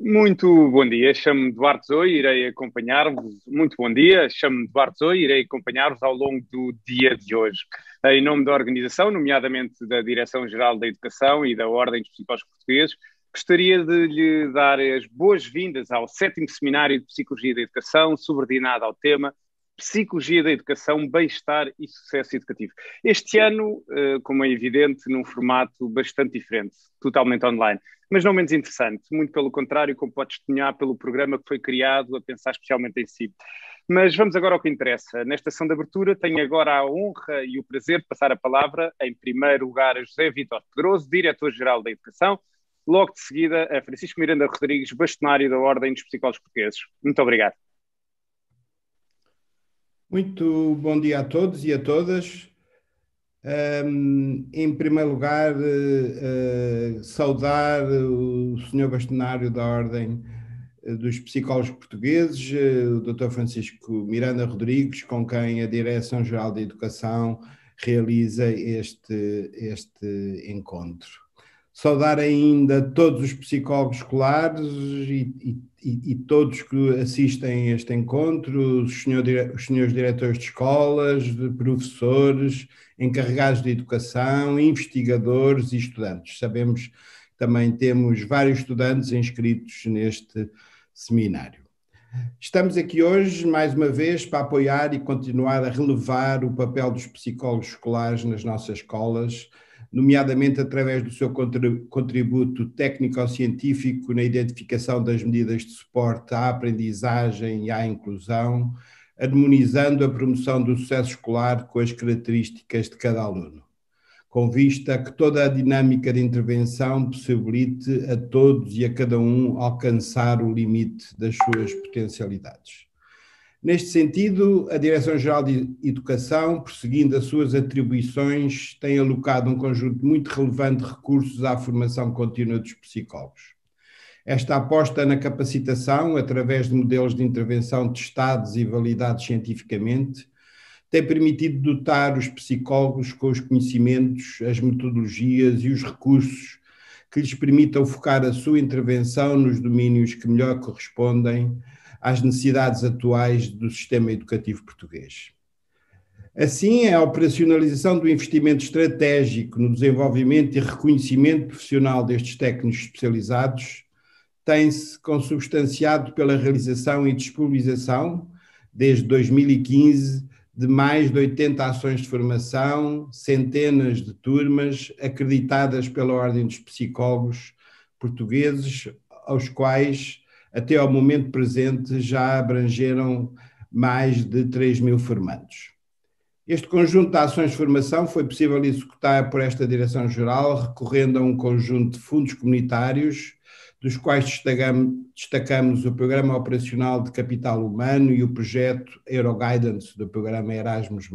Muito bom dia, chamo-me Duarte Zoe, irei acompanhar-vos. Muito bom dia, chamo-me Duarte Zoe, irei acompanhar-vos ao longo do dia de hoje. Em nome da organização, nomeadamente da Direção-Geral da Educação e da Ordem dos Psicólogos Portugueses, gostaria de lhe dar as boas-vindas ao 7º Seminário de Psicologia da Educação, subordinado ao tema Psicologia da Educação, Bem-Estar e Sucesso Educativo. Este ano, como é evidente, num formato bastante diferente, totalmente online, mas não menos interessante, muito pelo contrário, como pode testemunhar pelo programa que foi criado a pensar especialmente em si. Mas vamos agora ao que interessa. Nesta sessão de abertura, tenho agora a honra e o prazer de passar a palavra, em primeiro lugar, a José Vítor Pedroso, Diretor-Geral da Educação, logo de seguida a Francisco Miranda Rodrigues, bastonário da Ordem dos Psicólogos Portugueses. Muito obrigado. Muito bom dia a todos e a todas. Em primeiro lugar, saudar o Sr. Bastonário da Ordem dos Psicólogos Portugueses, o Dr. Francisco Miranda Rodrigues, com quem a Direção-Geral da Educação realiza este encontro. Saudar ainda todos os psicólogos escolares e todos que assistem a este encontro, os senhores diretores de escolas, de professores, encarregados de educação, investigadores e estudantes. Sabemos que também temos vários estudantes inscritos neste seminário. Estamos aqui hoje, mais uma vez, para apoiar e continuar a relevar o papel dos psicólogos escolares nas nossas escolas, nomeadamente através do seu contributo técnico-científico na identificação das medidas de suporte à aprendizagem e à inclusão, harmonizando a promoção do sucesso escolar com as características de cada aluno, com vista a que toda a dinâmica de intervenção possibilite a todos e a cada um alcançar o limite das suas potencialidades. Neste sentido, a Direção-Geral de Educação, prosseguindo as suas atribuições, tem alocado um conjunto muito relevante de recursos à formação contínua dos psicólogos. Esta aposta na capacitação, através de modelos de intervenção testados e validados cientificamente, tem permitido dotar os psicólogos com os conhecimentos, as metodologias e os recursos que lhes permitam focar a sua intervenção nos domínios que melhor correspondem às necessidades atuais do sistema educativo português. Assim, a operacionalização do investimento estratégico no desenvolvimento e reconhecimento profissional destes técnicos especializados tem-se consubstanciado pela realização e disponibilização, desde 2015, de mais de 80 ações de formação, centenas de turmas acreditadas pela Ordem dos Psicólogos Portugueses, aos quais até ao momento presente já abrangeram mais de 3.000 formandos. Este conjunto de ações de formação foi possível executar por esta Direção-Geral recorrendo a um conjunto de fundos comunitários, dos quais destacamos o Programa Operacional de Capital Humano e o projeto Euroguidance do Programa Erasmus+.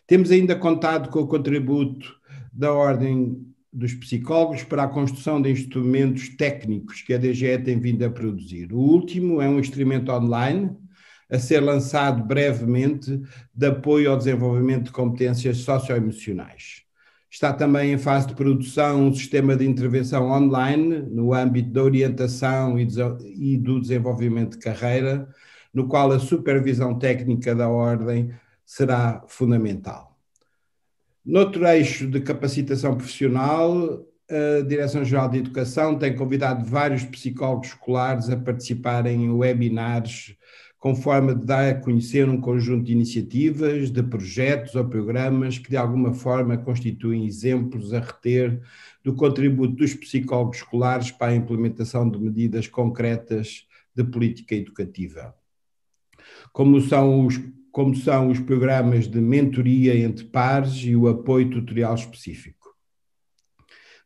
Temos ainda contado com o contributo da Ordem dos Psicólogos para a construção de instrumentos técnicos que a DGE tem vindo a produzir. O último é um instrumento online a ser lançado brevemente de apoio ao desenvolvimento de competências socioemocionais. Está também em fase de produção um sistema de intervenção online no âmbito da orientação e do desenvolvimento de carreira, no qual a supervisão técnica da Ordem será fundamental. Noutro eixo de capacitação profissional, a Direção-Geral de Educação tem convidado vários psicólogos escolares a participarem em webinars com forma de dar a conhecer um conjunto de iniciativas, de projetos ou programas que de alguma forma constituem exemplos a reter do contributo dos psicólogos escolares para a implementação de medidas concretas de política educativa. Como são os programas de mentoria entre pares e o apoio tutorial específico.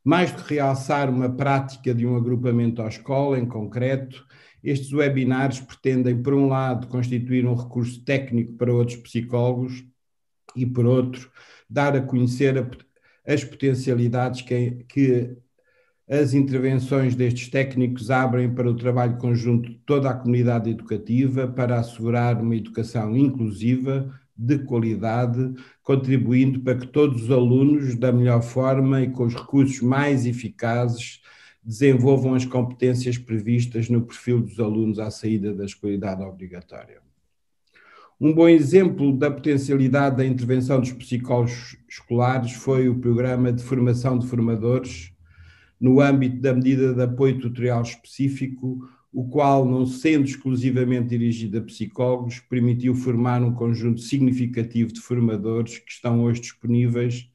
Mais do que realçar uma prática de um agrupamento à escola em concreto, estes webinars pretendem, por um lado, constituir um recurso técnico para outros psicólogos e, por outro, dar a conhecer as potencialidades que as intervenções destes técnicos abrem para o trabalho conjunto de toda a comunidade educativa para assegurar uma educação inclusiva, de qualidade, contribuindo para que todos os alunos, da melhor forma e com os recursos mais eficazes, desenvolvam as competências previstas no perfil dos alunos à saída da escolaridade obrigatória. Um bom exemplo da potencialidade da intervenção dos psicólogos escolares foi o programa de formação de formadores no âmbito da medida de apoio tutorial específico, o qual, não sendo exclusivamente dirigido a psicólogos, permitiu formar um conjunto significativo de formadores que estão hoje disponíveis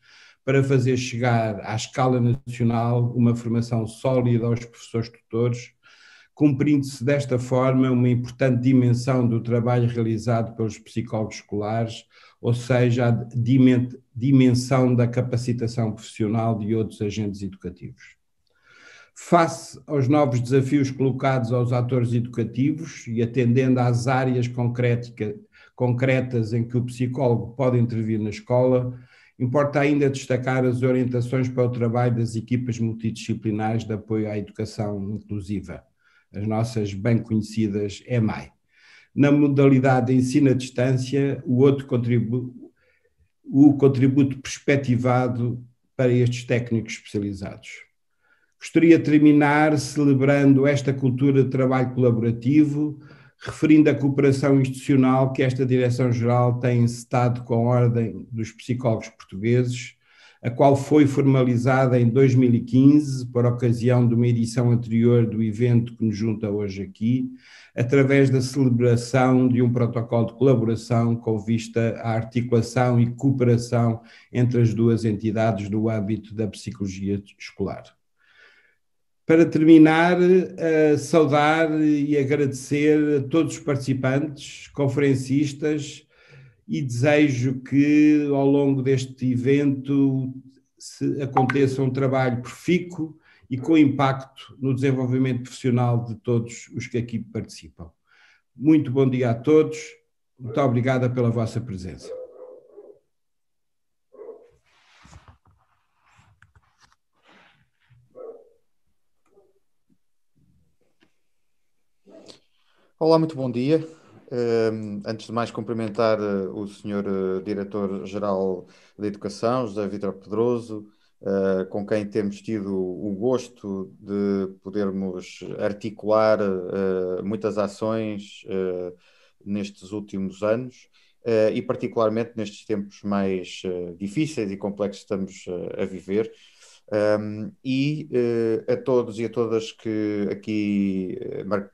para fazer chegar à escala nacional uma formação sólida aos professores tutores, cumprindo-se desta forma uma importante dimensão do trabalho realizado pelos psicólogos escolares, ou seja, a dimensão da capacitação profissional de outros agentes educativos. Face aos novos desafios colocados aos atores educativos e atendendo às áreas concretas em que o psicólogo pode intervir na escola, importa ainda destacar as orientações para o trabalho das equipas multidisciplinares de apoio à educação inclusiva, as nossas bem conhecidas EMAI. Na modalidade de ensino à distância, o contributo perspectivado para estes técnicos especializados. Gostaria de terminar celebrando esta cultura de trabalho colaborativo, referindo a cooperação institucional que esta Direção-Geral tem encetado com a Ordem dos Psicólogos Portugueses, a qual foi formalizada em 2015, por ocasião de uma edição anterior do evento que nos junta hoje aqui, através da celebração de um protocolo de colaboração com vista à articulação e cooperação entre as duas entidades no âmbito da psicologia escolar. Para terminar, saudar e agradecer a todos os participantes, conferencistas, e desejo que ao longo deste evento aconteça um trabalho profícuo e com impacto no desenvolvimento profissional de todos os que aqui participam. Muito bom dia a todos, muito obrigada pela vossa presença. Olá, muito bom dia. Antes de mais, cumprimentar o Sr. Diretor-Geral da Educação, José Vítor Pedroso, com quem temos tido o gosto de podermos articular muitas ações nestes últimos anos e particularmente nestes tempos mais difíceis e complexos que estamos a viver. A todos e a todas que aqui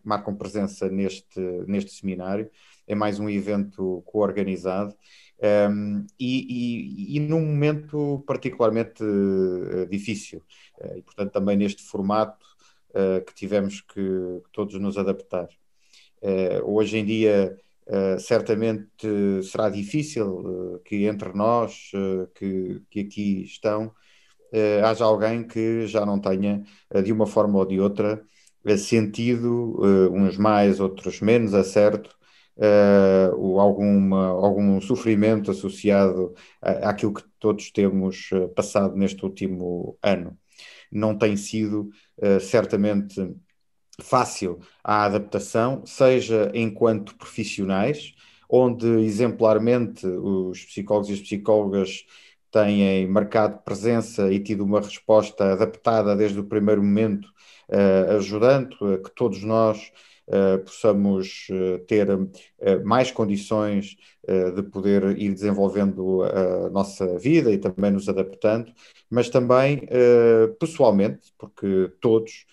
marcam presença neste seminário, é mais um evento co-organizado e num momento particularmente difícil e portanto também neste formato que tivemos que todos nos adaptar. Hoje em dia certamente será difícil que entre nós que aqui estão haja alguém que já não tenha, de uma forma ou de outra, sentido, uns mais, outros menos, a certo, algum sofrimento associado àquilo que todos temos passado neste último ano. Não tem sido, certamente, fácil a adaptação, seja enquanto profissionais, onde exemplarmente os psicólogos e as psicólogas têm marcado presença e tido uma resposta adaptada desde o primeiro momento, ajudando a que todos nós possamos ter mais condições de poder ir desenvolvendo a nossa vida e também nos adaptando, mas também pessoalmente, porque todos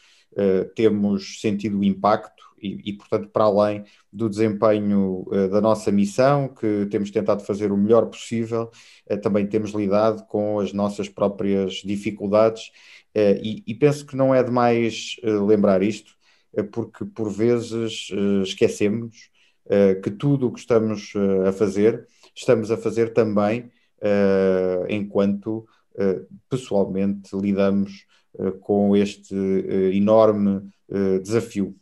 temos sentido o impacto e, portanto, para além do desempenho da nossa missão, que temos tentado fazer o melhor possível, também temos lidado com as nossas próprias dificuldades e penso que não é demais lembrar isto, porque por vezes esquecemos que tudo o que estamos a fazer também enquanto pessoalmente lidamos com este enorme desafio.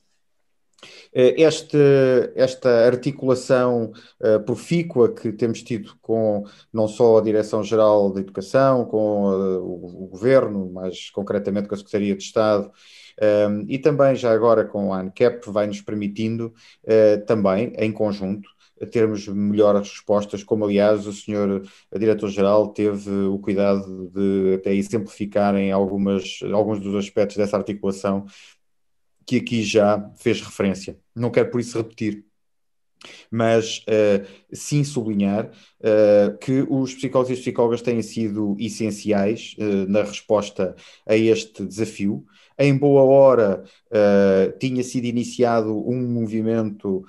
Esta articulação profícua que temos tido com não só a Direção-Geral da Educação, com o Governo, mais concretamente com a Secretaria de Estado, e também já agora com a ANCAP, vai nos permitindo também, em conjunto, termos melhores respostas, como aliás o senhor diretor-geral teve o cuidado de até exemplificar em alguns dos aspectos dessa articulação que aqui já fez referência. Não quero por isso repetir, mas sim sublinhar que os psicólogos e as psicólogas têm sido essenciais na resposta a este desafio. Em boa hora tinha sido iniciado um movimento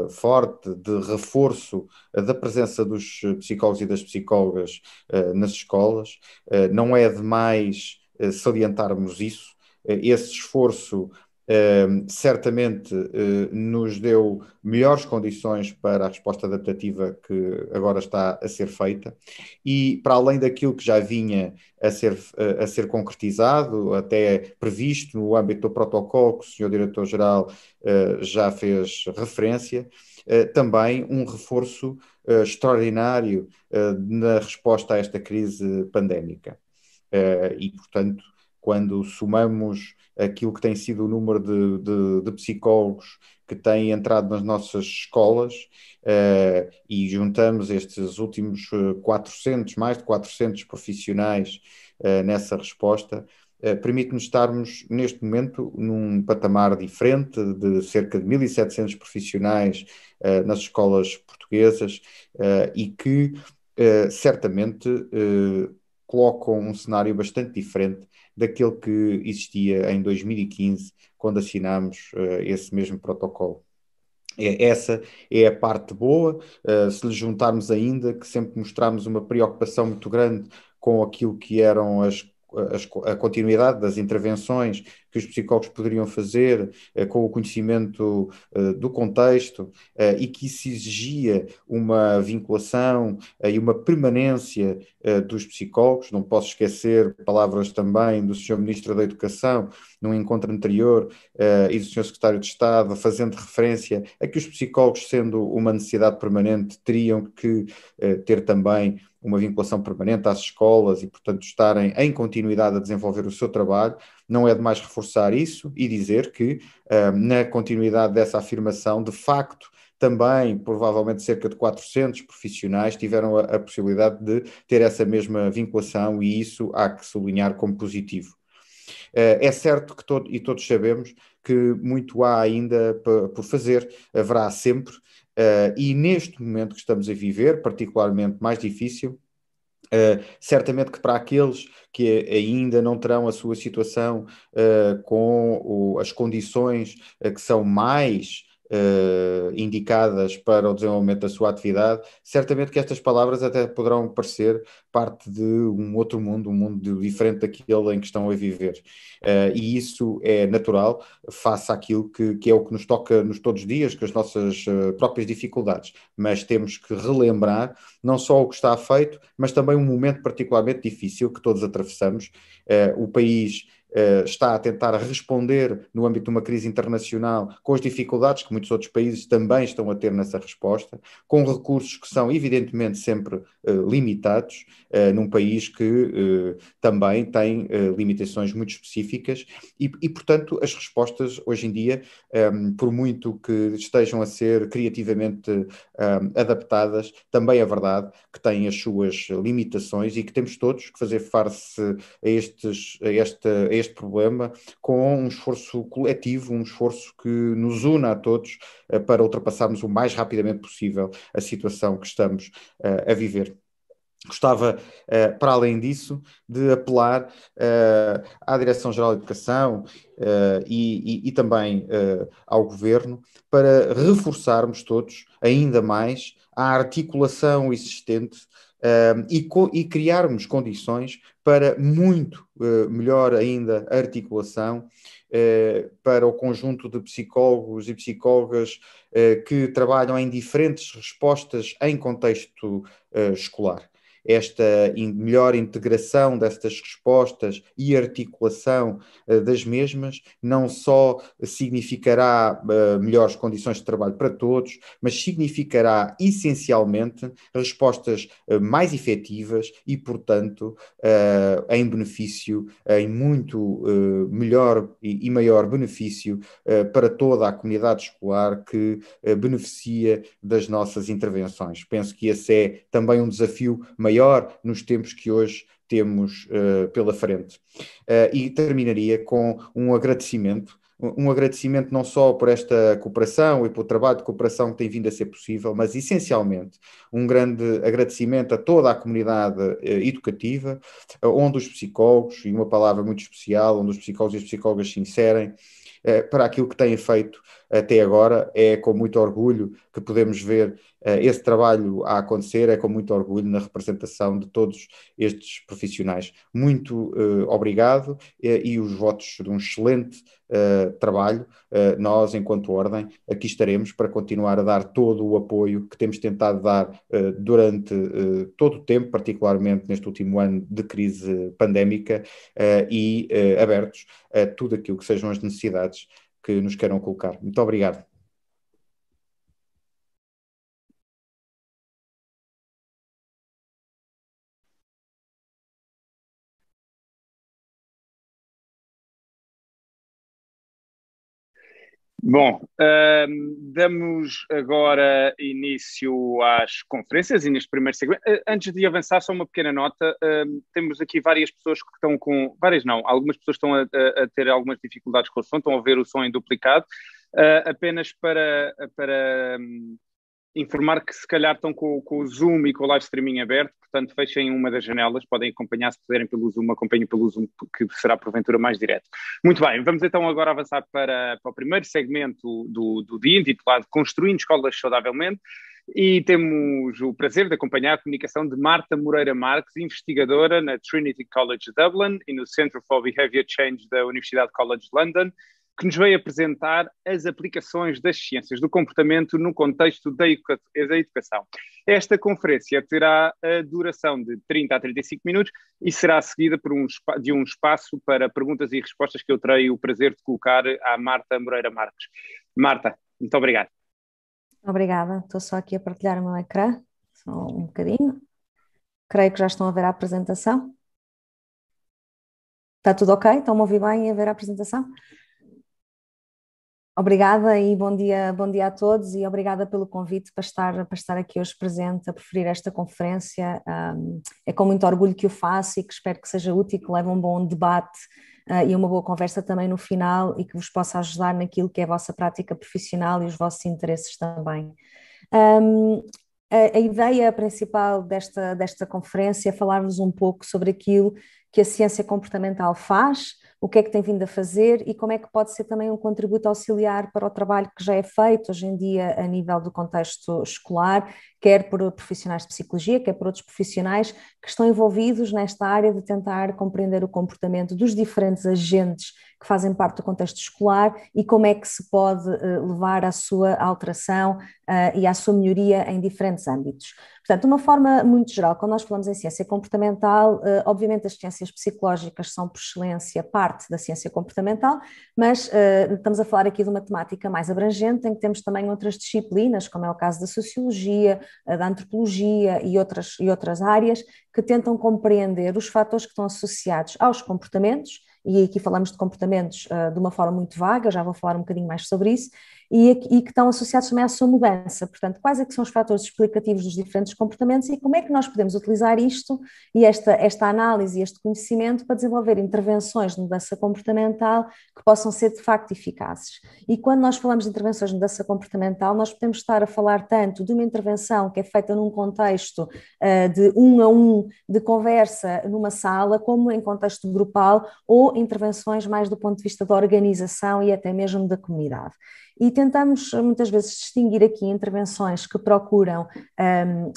forte de reforço da presença dos psicólogos e das psicólogas nas escolas. Não é demais salientarmos isso. Esse esforço certamente nos deu melhores condições para a resposta adaptativa que agora está a ser feita, e para além daquilo que já vinha a ser concretizado, até previsto no âmbito do protocolo que o Sr. Diretor-Geral já fez referência, também um reforço extraordinário na resposta a esta crise pandémica. E, portanto, quando somamos aquilo que tem sido o número de psicólogos que têm entrado nas nossas escolas e juntamos estes últimos 400, mais de 400 profissionais nessa resposta, permite-nos estarmos neste momento num patamar diferente de cerca de 1.700 profissionais nas escolas portuguesas e que certamente colocam um cenário bastante diferente daquele que existia em 2015, quando assinámos esse mesmo protocolo. Essa é a parte boa, se lhe juntarmos ainda que sempre mostramos uma preocupação muito grande com aquilo que eram a continuidade das intervenções que os psicólogos poderiam fazer com o conhecimento do contexto e que isso exigia uma vinculação e uma permanência dos psicólogos. Não posso esquecer palavras também do Sr. Ministro da Educação, num encontro anterior, e do Sr. Secretário de Estado, fazendo referência a que os psicólogos, sendo uma necessidade permanente, teriam que ter também uma vinculação permanente às escolas e, portanto, estarem em continuidade a desenvolver o seu trabalho. Não é demais reforçar isso e dizer que, na continuidade dessa afirmação, de facto, também, provavelmente, cerca de 400 profissionais tiveram a possibilidade de ter essa mesma vinculação, e isso há que sublinhar como positivo. É certo que todos sabemos que muito há ainda por fazer, haverá sempre, e neste momento que estamos a viver, particularmente mais difícil, certamente que para aqueles que ainda não terão a sua situação com as condições que são mais indicadas para o desenvolvimento da sua atividade, certamente que estas palavras até poderão parecer parte de um outro mundo, um mundo diferente daquele em que estão a viver. E isso é natural, face àquilo que é o que nos toca nos todos os dias, com as nossas próprias dificuldades. Mas temos que relembrar não só o que está feito, mas também um momento particularmente difícil que todos atravessamos. O país está a tentar responder no âmbito de uma crise internacional com as dificuldades que muitos outros países também estão a ter nessa resposta, com recursos que são evidentemente sempre limitados, num país que também tem limitações muito específicas e, portanto, as respostas hoje em dia, por muito que estejam a ser criativamente adaptadas, também é verdade que têm as suas limitações e que temos todos que fazer face a este problema com um esforço coletivo, um esforço que nos una a todos para ultrapassarmos o mais rapidamente possível a situação que estamos a viver. Gostava, para além disso, de apelar à Direção-Geral de Educação e também ao Governo para reforçarmos todos ainda mais a articulação existente e criarmos condições para muito melhor ainda a articulação para o conjunto de psicólogos e psicólogas que trabalham em diferentes respostas em contexto escolar. esta melhor integração destas respostas e articulação das mesmas, não só significará melhores condições de trabalho para todos, mas significará essencialmente respostas mais efetivas e, portanto, em benefício, em muito melhor e maior benefício para toda a comunidade escolar que beneficia das nossas intervenções. Penso que esse é também um desafio maior nos tempos que hoje temos pela frente. E terminaria com um agradecimento não só por esta cooperação e pelo trabalho de cooperação que tem vindo a ser possível, mas essencialmente um grande agradecimento a toda a comunidade educativa, onde os psicólogos, e uma palavra muito especial, onde os psicólogos e as psicólogas se inserem, para aquilo que têm feito até agora. É com muito orgulho que podemos ver esse trabalho a acontecer, é com muito orgulho na representação de todos estes profissionais. Muito obrigado e os votos de um excelente trabalho. Nós, enquanto Ordem, aqui estaremos para continuar a dar todo o apoio que temos tentado dar durante todo o tempo, particularmente neste último ano de crise pandémica, e abertos a tudo aquilo que sejam as necessidades que nos queiram colocar. Muito obrigado. Bom, damos agora início às conferências e neste primeiro segmento. Antes de avançar, só uma pequena nota. Temos aqui várias pessoas que estão com... Várias não, algumas pessoas estão a ter algumas dificuldades com o som, estão a ver o som em duplicado. Apenas para informar que se calhar estão com o Zoom e com o live streaming aberto, portanto fechem uma das janelas, podem acompanhar, se puderem pelo Zoom, acompanhem pelo Zoom, que será porventura mais direto. Muito bem, vamos então agora avançar para o primeiro segmento do dia, intitulado Construindo Escolas Saudavelmente, e temos o prazer de acompanhar a comunicação de Marta Moreira Marques, investigadora na Trinity College Dublin e no Centre for Behaviour Change da Universidade College London, que nos veio apresentar as aplicações das ciências do comportamento no contexto da educação. Esta conferência terá a duração de 30 a 35 minutos e será seguida por um espaço para perguntas e respostas que eu terei o prazer de colocar à Marta Moreira Marques. Marta, muito obrigado. Obrigada, estou só aqui a partilhar o meu ecrã, só um bocadinho. Creio que já estão a ver a apresentação. Está tudo ok? Estão a ouvir bem e a ver a apresentação? Obrigada e bom dia a todos e obrigada pelo convite para estar aqui hoje presente a preferir esta conferência. É com muito orgulho que o faço e que espero que seja útil, que leve um bom debate e uma boa conversa também no final e que vos possa ajudar naquilo que é a vossa prática profissional e os vossos interesses também. A ideia principal desta conferência é falar-vos um pouco sobre aquilo que a ciência comportamental faz, o que é que tem vindo a fazer e como é que pode ser também um contributo auxiliar para o trabalho que já é feito hoje em dia a nível do contexto escolar, quer por profissionais de psicologia, quer por outros profissionais que estão envolvidos nesta área de tentar compreender o comportamento dos diferentes agentes que fazem parte do contexto escolar e como é que se pode levar à sua alteração e à sua melhoria em diferentes âmbitos. Portanto, de uma forma muito geral, quando nós falamos em ciência comportamental, obviamente as ciências psicológicas são por excelência parte da ciência comportamental, mas estamos a falar aqui de uma temática mais abrangente, em que temos também outras disciplinas, como é o caso da sociologia, da antropologia e outras áreas, que tentam compreender os fatores que estão associados aos comportamentos, e aqui falamos de comportamentos de uma forma muito vaga, já vou falar um bocadinho mais sobre isso, e que estão associados também à sua mudança. Portanto, quais é que são os fatores explicativos dos diferentes comportamentos e como é que nós podemos utilizar isto e esta análise e este conhecimento para desenvolver intervenções de mudança comportamental que possam ser de facto eficazes. E quando nós falamos de intervenções de mudança comportamental, nós podemos estar a falar tanto de uma intervenção que é feita num contexto de 1 a 1, de conversa numa sala, como em contexto grupal ou intervenções mais do ponto de vista da organização e até mesmo da comunidade. E tentamos muitas vezes distinguir aqui intervenções que procuram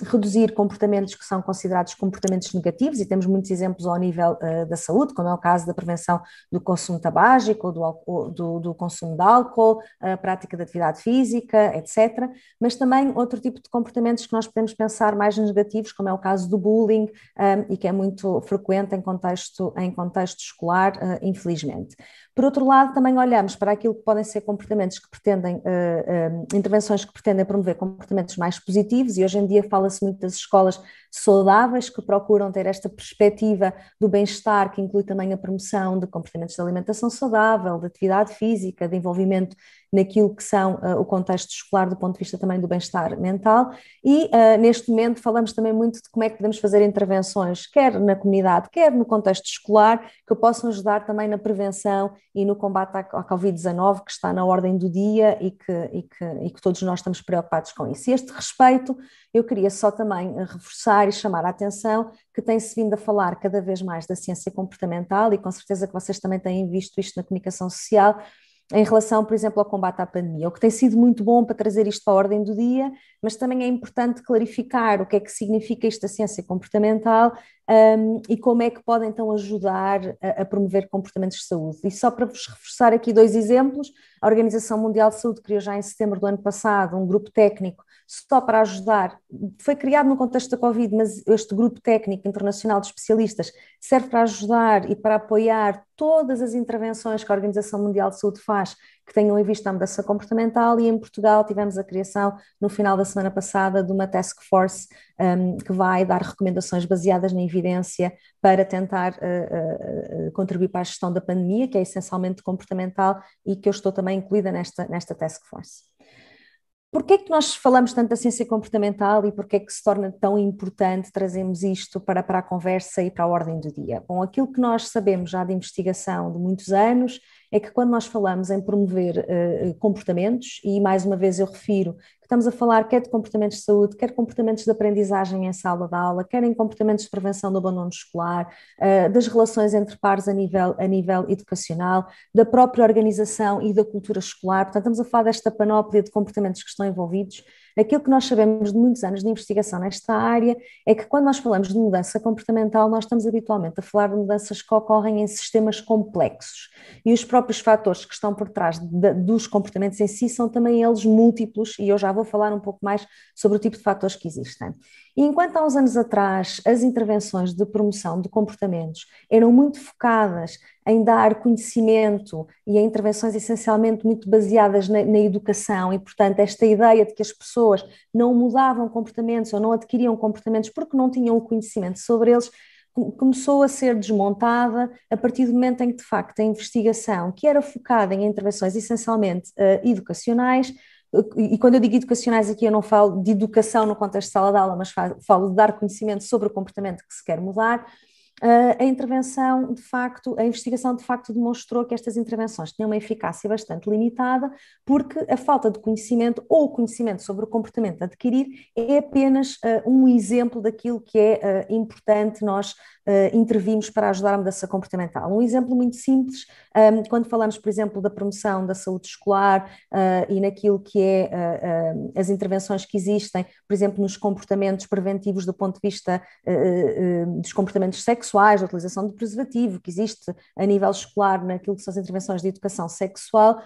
reduzir comportamentos que são considerados comportamentos negativos, e temos muitos exemplos ao nível da saúde, como é o caso da prevenção do consumo tabágico, do consumo de álcool, a prática de atividade física, etc. Mas também outro tipo de comportamentos que nós podemos pensar mais negativos, como é o caso do bullying, e que é muito frequente em contexto escolar, infelizmente. Por outro lado, também olhamos para aquilo que podem ser comportamentos que pretendem, intervenções que pretendem promover comportamentos mais positivos, e hoje em dia fala-se muito das escolas saudáveis, que procuram ter esta perspectiva do bem-estar, que inclui também a promoção de comportamentos de alimentação saudável, de atividade física, de envolvimento naquilo que são o contexto escolar do ponto de vista também do bem-estar mental, e neste momento falamos também muito de como é que podemos fazer intervenções, quer na comunidade, quer no contexto escolar, que possam ajudar também na prevenção e no combate à Covid-19, que está na ordem do dia e que todos nós estamos preocupados com isso. E a este respeito, eu queria só também reforçar e chamar a atenção que tem-se vindo a falar cada vez mais da ciência comportamental, e com certeza que vocês também têm visto isto na comunicação social, em relação, por exemplo, ao combate à pandemia, o que tem sido muito bom para trazer isto para a ordem do dia, mas também é importante clarificar o que é que significa isto da ciência comportamental, e como é que podem então ajudar a promover comportamentos de saúde. E só para vos reforçar aqui 2 exemplos, a Organização Mundial de Saúde criou já em setembro do ano passado um grupo técnico só para ajudar, foi criado no contexto da Covid, mas este grupo técnico internacional de especialistas serve para ajudar e para apoiar todas as intervenções que a Organização Mundial de Saúde faz que tenham em vista a mudança comportamental, e em Portugal tivemos a criação no final da semana passada de uma task force que vai dar recomendações baseadas na evidência para tentar contribuir para a gestão da pandemia, que é essencialmente comportamental, e que eu estou também incluída nesta task force. Porquê é que nós falamos tanto da ciência comportamental e porquê é que se torna tão importante trazermos isto para a conversa e para a ordem do dia? Bom, aquilo que nós sabemos já de investigação de muitos anos é que quando nós falamos em promover comportamentos, e mais uma vez eu refiro que estamos a falar quer de comportamentos de saúde, quer comportamentos de aprendizagem em sala de aula, quer em comportamentos de prevenção do abandono escolar, das relações entre pares a nível educacional, da própria organização e da cultura escolar. Portanto, estamos a falar desta panóplia de comportamentos que estão envolvidos. Aquilo que nós sabemos de muitos anos de investigação nesta área é que quando nós falamos de mudança comportamental, nós estamos habitualmente a falar de mudanças que ocorrem em sistemas complexos, e os próprios fatores que estão por trás dos comportamentos em si são também eles múltiplos, e eu já vou falar um pouco mais sobre o tipo de fatores que existem. E enquanto há uns anos atrás as intervenções de promoção de comportamentos eram muito focadas em dar conhecimento e em intervenções essencialmente muito baseadas na educação, e portanto esta ideia de que as pessoas não mudavam comportamentos ou não adquiriam comportamentos porque não tinham o conhecimento sobre eles, começou a ser desmontada a partir do momento em que de facto a investigação, que era focada em intervenções essencialmente educacionais, e quando eu digo educacionais aqui eu não falo de educação no contexto de sala de aula, mas falo de dar conhecimento sobre o comportamento que se quer mudar. A investigação de facto demonstrou que estas intervenções tinham uma eficácia bastante limitada, porque a falta de conhecimento ou o conhecimento sobre o comportamento a adquirir é apenas um exemplo daquilo que é importante nós intervimos para ajudar a mudança comportamental. Um exemplo muito simples, quando falamos, por exemplo, da promoção da saúde escolar e naquilo que é as intervenções que existem, por exemplo, nos comportamentos preventivos do ponto de vista dos comportamentos sexuais, da utilização de preservativo, que existe a nível escolar naquilo que são as intervenções de educação sexual.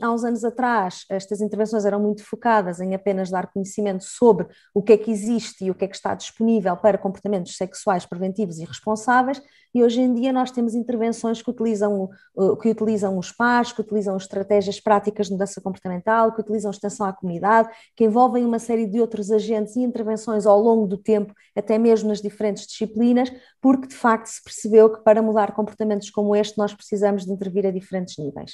Há uns anos atrás, estas intervenções eram muito focadas em apenas dar conhecimento sobre o que é que existe e o que é que está disponível para comportamentos sexuais preventivos e responsáveis, e hoje em dia nós temos intervenções que utilizam os pares, que utilizam estratégias práticas de mudança comportamental, que utilizam extensão à comunidade, que envolvem uma série de outros agentes e intervenções ao longo do tempo, até mesmo nas diferentes disciplinas, porque de facto se percebeu que para mudar comportamentos como este nós precisamos de intervir a diferentes níveis.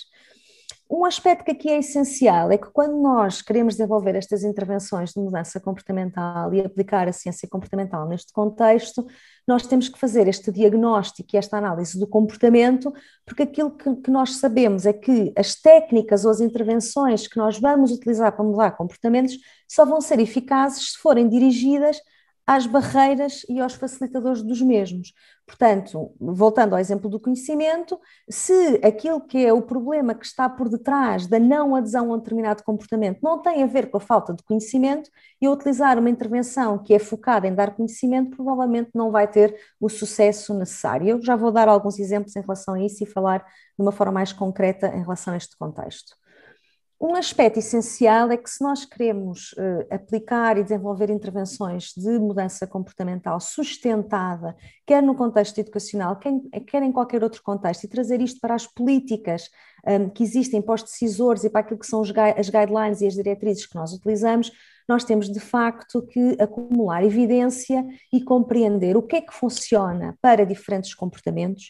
Um aspecto que aqui é essencial é que quando nós queremos desenvolver estas intervenções de mudança comportamental e aplicar a ciência comportamental neste contexto, nós temos que fazer este diagnóstico e esta análise do comportamento, porque aquilo que nós sabemos é que as técnicas ou as intervenções que nós vamos utilizar para mudar comportamentos só vão ser eficazes se forem dirigidas às barreiras e aos facilitadores dos mesmos. Portanto, voltando ao exemplo do conhecimento, se aquilo que é o problema que está por detrás da não adesão a um determinado comportamento não tem a ver com a falta de conhecimento, e utilizar uma intervenção que é focada em dar conhecimento, provavelmente não vai ter o sucesso necessário. Eu já vou dar alguns exemplos em relação a isso e falar de uma forma mais concreta em relação a este contexto. Um aspecto essencial é que, se nós queremos aplicar e desenvolver intervenções de mudança comportamental sustentada, quer no contexto educacional, quer em qualquer outro contexto, e trazer isto para as políticas que existem para os decisores e para aquilo que são as guidelines e as diretrizes que nós utilizamos, nós temos de facto que acumular evidência e compreender o que é que funciona para diferentes comportamentos,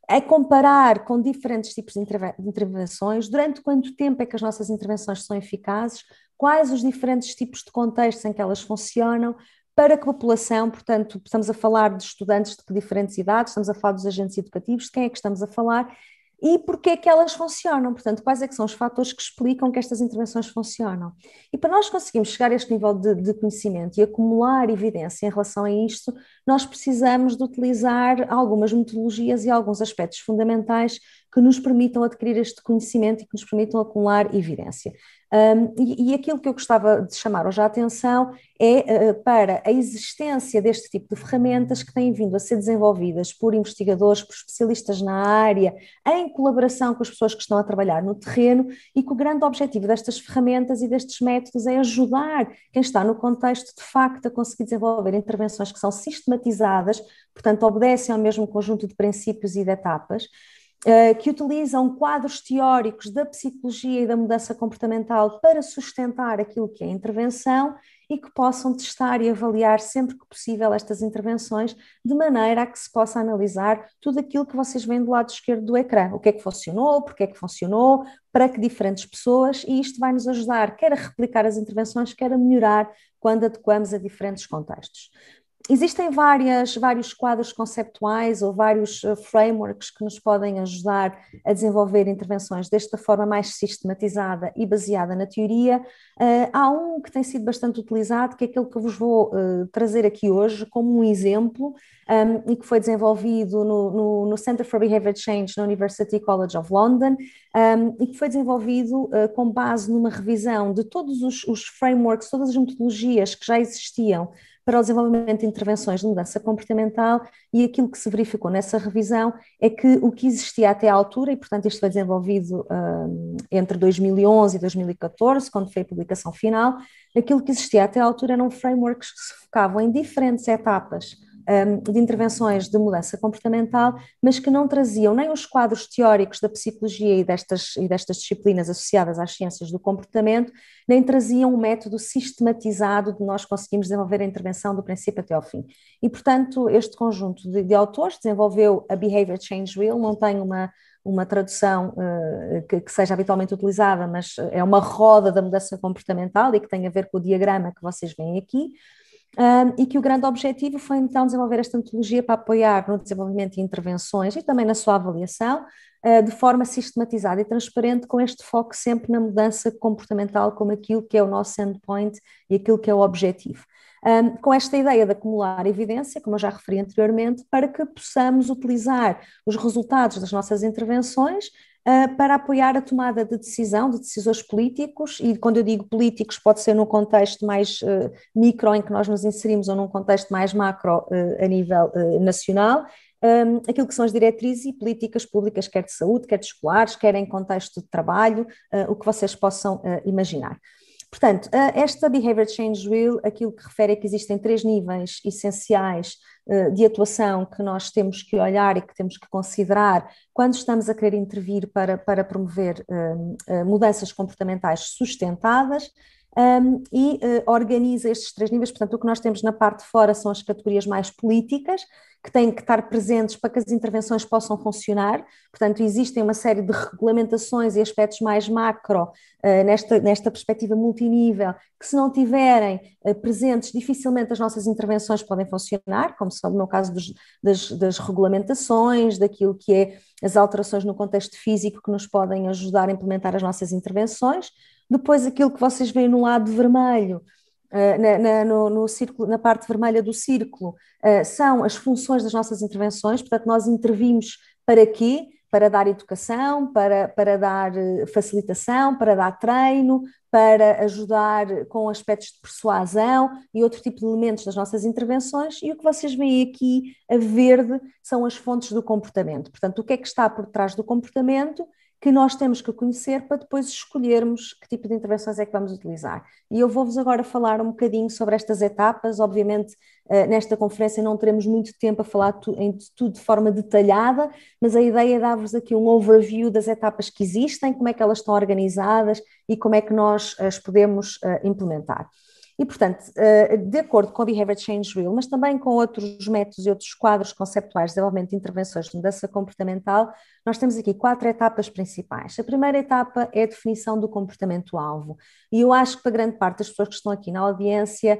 a comparar com diferentes tipos de intervenções, durante quanto tempo é que as nossas intervenções são eficazes, quais os diferentes tipos de contextos em que elas funcionam, para que a população, portanto, estamos a falar de estudantes de diferentes idades, estamos a falar dos agentes educativos, de quem é que estamos a falar e porque é que elas funcionam, portanto, quais é que são os fatores que explicam que estas intervenções funcionam. E para nós conseguirmos chegar a este nível de conhecimento e acumular evidência em relação a isto, nós precisamos de utilizar algumas metodologias e alguns aspectos fundamentais que nos permitam adquirir este conhecimento e que nos permitam acumular evidência. E aquilo que eu gostava de chamar hoje a atenção é para a existência deste tipo de ferramentas que têm vindo a ser desenvolvidas por investigadores, por especialistas na área, em colaboração com as pessoas que estão a trabalhar no terreno, e que o grande objetivo destas ferramentas e destes métodos é ajudar quem está no contexto, de facto, a conseguir desenvolver intervenções que são sistematizadas, portanto, obedecem ao mesmo conjunto de princípios e de etapas, que utilizam quadros teóricos da psicologia e da mudança comportamental para sustentar aquilo que é a intervenção, e que possam testar e avaliar sempre que possível estas intervenções, de maneira a que se possa analisar tudo aquilo que vocês veem do lado esquerdo do ecrã, o que é que funcionou, porque é que funcionou, para que diferentes pessoas, e isto vai nos ajudar quer a replicar as intervenções, quer a melhorar quando adequamos a diferentes contextos. Existem vários quadros conceptuais ou vários frameworks que nos podem ajudar a desenvolver intervenções desta forma mais sistematizada e baseada na teoria. Há um que tem sido bastante utilizado, que é aquele que eu vos vou trazer aqui hoje como um exemplo, e que foi desenvolvido no Center for Behavior Change na University College of London, e que foi desenvolvido com base numa revisão de todos os frameworks, todas as metodologias que já existiam para o desenvolvimento de intervenções de mudança comportamental, e aquilo que se verificou nessa revisão é que o que existia até à altura, e portanto isto foi desenvolvido entre 2011 e 2014, quando foi a publicação final, aquilo que existia até à altura eram frameworks que se focavam em diferentes etapas de intervenções de mudança comportamental, mas que não traziam nem os quadros teóricos da psicologia e destas disciplinas associadas às ciências do comportamento, nem traziam um método sistematizado de nós conseguirmos desenvolver a intervenção do princípio até ao fim. E, portanto, este conjunto de autores desenvolveu a Behavior Change Wheel. Não tem uma tradução que seja habitualmente utilizada, mas é uma roda da mudança comportamental e que tem a ver com o diagrama que vocês veem aqui. E que o grande objetivo foi então desenvolver esta metodologia para apoiar no desenvolvimento de intervenções e também na sua avaliação, de forma sistematizada e transparente, com este foco sempre na mudança comportamental como aquilo que é o nosso endpoint e aquilo que é o objetivo. Com esta ideia de acumular evidência, como eu já referi anteriormente, para que possamos utilizar os resultados das nossas intervenções para apoiar a tomada de decisão de decisores políticos, e quando eu digo políticos pode ser num contexto mais micro em que nós nos inserimos, ou num contexto mais macro a nível nacional, aquilo que são as diretrizes e políticas públicas, quer de saúde, quer de escolares, quer em contexto de trabalho, o que vocês possam imaginar. Portanto, esta Behavior Change Wheel, aquilo que refere é que existem 3 níveis essenciais de atuação que nós temos que olhar e que temos que considerar quando estamos a querer intervir para promover mudanças comportamentais sustentadas, e organiza estes 3 níveis. Portanto, o que nós temos na parte de fora são as categorias mais políticas, que têm que estar presentes para que as intervenções possam funcionar. Portanto, existem uma série de regulamentações e aspectos mais macro nesta perspectiva multinível, que se não tiverem presentes, dificilmente as nossas intervenções podem funcionar, como são no meu caso das regulamentações, daquilo que é as alterações no contexto físico que nos podem ajudar a implementar as nossas intervenções. Depois, aquilo que vocês veem no lado vermelho no círculo, na parte vermelha do círculo, são as funções das nossas intervenções. Portanto, nós intervimos para quê? Para dar educação, para dar facilitação, para dar treino, para ajudar com aspectos de persuasão e outro tipo de elementos das nossas intervenções. E o que vocês veem aqui a verde são as fontes do comportamento. Portanto, o que é que está por trás do comportamento que nós temos que conhecer para depois escolhermos que tipo de intervenções é que vamos utilizar. E eu vou-vos agora falar um bocadinho sobre estas etapas. Obviamente, nesta conferência não teremos muito tempo a falar em tudo de forma detalhada, mas a ideia é dar-vos aqui um overview das etapas que existem, como é que elas estão organizadas e como é que nós as podemos implementar. E, portanto, de acordo com o Behavior Change Wheel, mas também com outros métodos e outros quadros conceptuais de desenvolvimento de intervenções de mudança comportamental, nós temos aqui 4 etapas principais. A primeira etapa é a definição do comportamento-alvo. E eu acho que para grande parte das pessoas que estão aqui na audiência,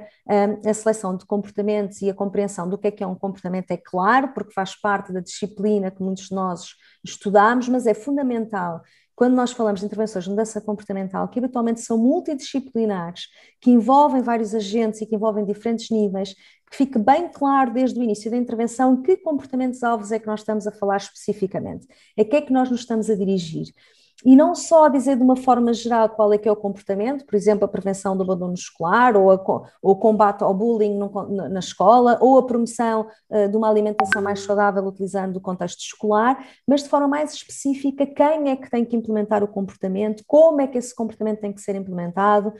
a seleção de comportamentos e a compreensão do que é um comportamento é claro, porque faz parte da disciplina que muitos de nós estudamos, mas é fundamental quando nós falamos de intervenções de mudança comportamental, que habitualmente são multidisciplinares, que envolvem vários agentes e que envolvem diferentes níveis, que fique bem claro desde o início da intervenção que comportamentos-alvos é que nós estamos a falar especificamente, a que é que nós nos estamos a dirigir. E não só dizer de uma forma geral qual é que é o comportamento, por exemplo, a prevenção do abandono escolar, ou o combate ao bullying na escola, ou a promoção de uma alimentação mais saudável utilizando o contexto escolar, mas de forma mais específica, quem é que tem que implementar o comportamento, como é que esse comportamento tem que ser implementado,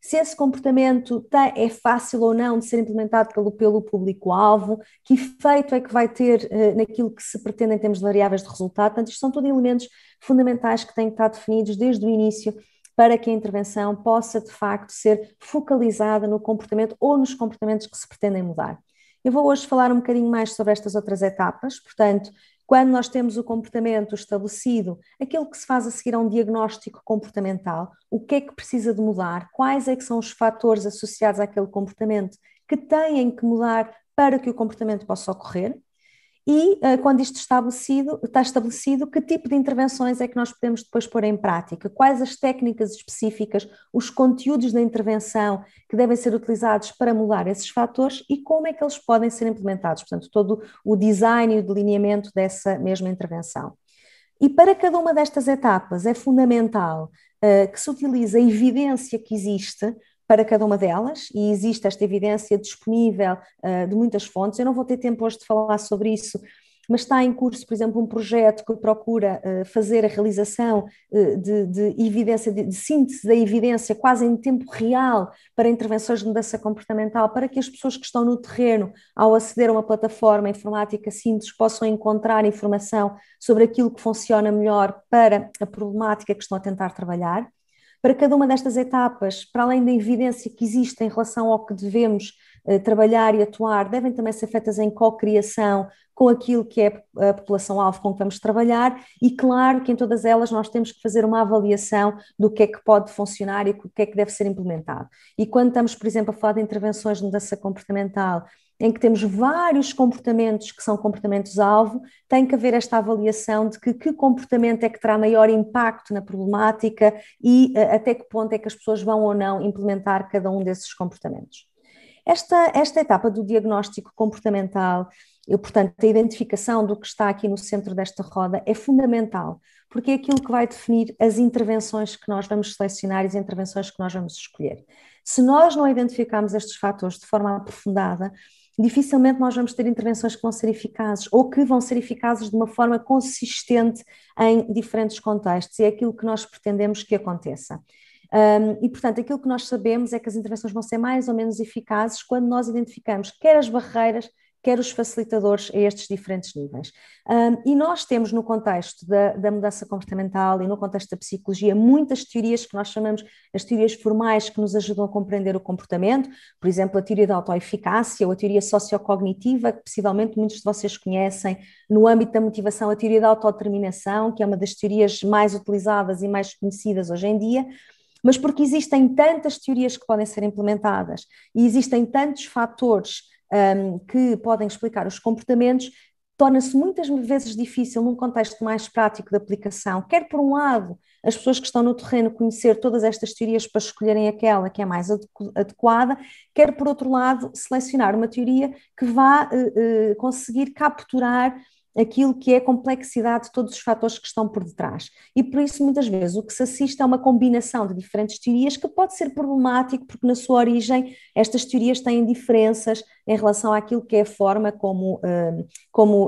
se esse comportamento é fácil ou não de ser implementado pelo público-alvo, que efeito é que vai ter naquilo que se pretende em termos de variáveis de resultado. Portanto, isto são tudo elementos fundamentais que têm que estar definidos desde o início para que a intervenção possa, de facto, ser focalizada no comportamento ou nos comportamentos que se pretendem mudar. Eu vou hoje falar um bocadinho mais sobre estas outras etapas. Portanto, quando nós temos o comportamento estabelecido, aquilo que se faz a seguir a um diagnóstico comportamental, o que é que precisa de mudar, quais é que são os fatores associados àquele comportamento que têm que mudar para que o comportamento possa ocorrer. E quando isto está estabelecido, que tipo de intervenções é que nós podemos depois pôr em prática? Quais as técnicas específicas, os conteúdos da intervenção que devem ser utilizados para mudar esses fatores e como é que eles podem ser implementados? Portanto, todo o design e o delineamento dessa mesma intervenção. E para cada uma destas etapas é fundamental que se utilize a evidência que existe para cada uma delas, e existe esta evidência disponível de muitas fontes. Eu não vou ter tempo hoje de falar sobre isso, mas está em curso, por exemplo, um projeto que procura fazer a realização de evidência, de síntese da evidência quase em tempo real para intervenções de mudança comportamental, para que as pessoas que estão no terreno, ao aceder a uma plataforma informática simples, possam encontrar informação sobre aquilo que funciona melhor para a problemática que estão a tentar trabalhar. Para cada uma destas etapas, para além da evidência que existe em relação ao que devemos trabalhar e atuar, devem também ser feitas em co-criação com aquilo que é a população-alvo com que vamos trabalhar e claro que em todas elas nós temos que fazer uma avaliação do que é que pode funcionar e o que é que deve ser implementado. E quando estamos, por exemplo, a falar de intervenções de mudança comportamental, em que temos vários comportamentos que são comportamentos-alvo, tem que haver esta avaliação de que comportamento é que terá maior impacto na problemática e até que ponto é que as pessoas vão ou não implementar cada um desses comportamentos. Esta etapa do diagnóstico comportamental, portanto, a identificação do que está aqui no centro desta roda é fundamental, porque é aquilo que vai definir as intervenções que nós vamos selecionar e as intervenções que nós vamos escolher. Se nós não identificarmos estes fatores de forma aprofundada, dificilmente nós vamos ter intervenções que vão ser eficazes ou que vão ser eficazes de uma forma consistente em diferentes contextos e é aquilo que nós pretendemos que aconteça. E, portanto, aquilo que nós sabemos é que as intervenções vão ser mais ou menos eficazes quando nós identificamos quer as barreiras, quer os facilitadores a estes diferentes níveis. E nós temos no contexto da mudança comportamental e no contexto da psicologia muitas teorias que nós chamamos as teorias formais que nos ajudam a compreender o comportamento, por exemplo, a teoria da autoeficácia ou a teoria sociocognitiva, que possivelmente muitos de vocês conhecem, no âmbito da motivação, a teoria da autodeterminação, que é uma das teorias mais utilizadas e mais conhecidas hoje em dia, mas porque existem tantas teorias que podem ser implementadas e existem tantos fatores que podem explicar os comportamentos, torna-se muitas vezes difícil num contexto mais prático de aplicação, quer por um lado as pessoas que estão no terreno conhecer todas estas teorias para escolherem aquela que é mais adequada, quer por outro lado selecionar uma teoria que vá conseguir capturar aquilo que é a complexidade de todos os fatores que estão por detrás. E por isso, muitas vezes, o que se assiste é uma combinação de diferentes teorias que pode ser problemático, porque na sua origem estas teorias têm diferenças em relação àquilo que é a forma como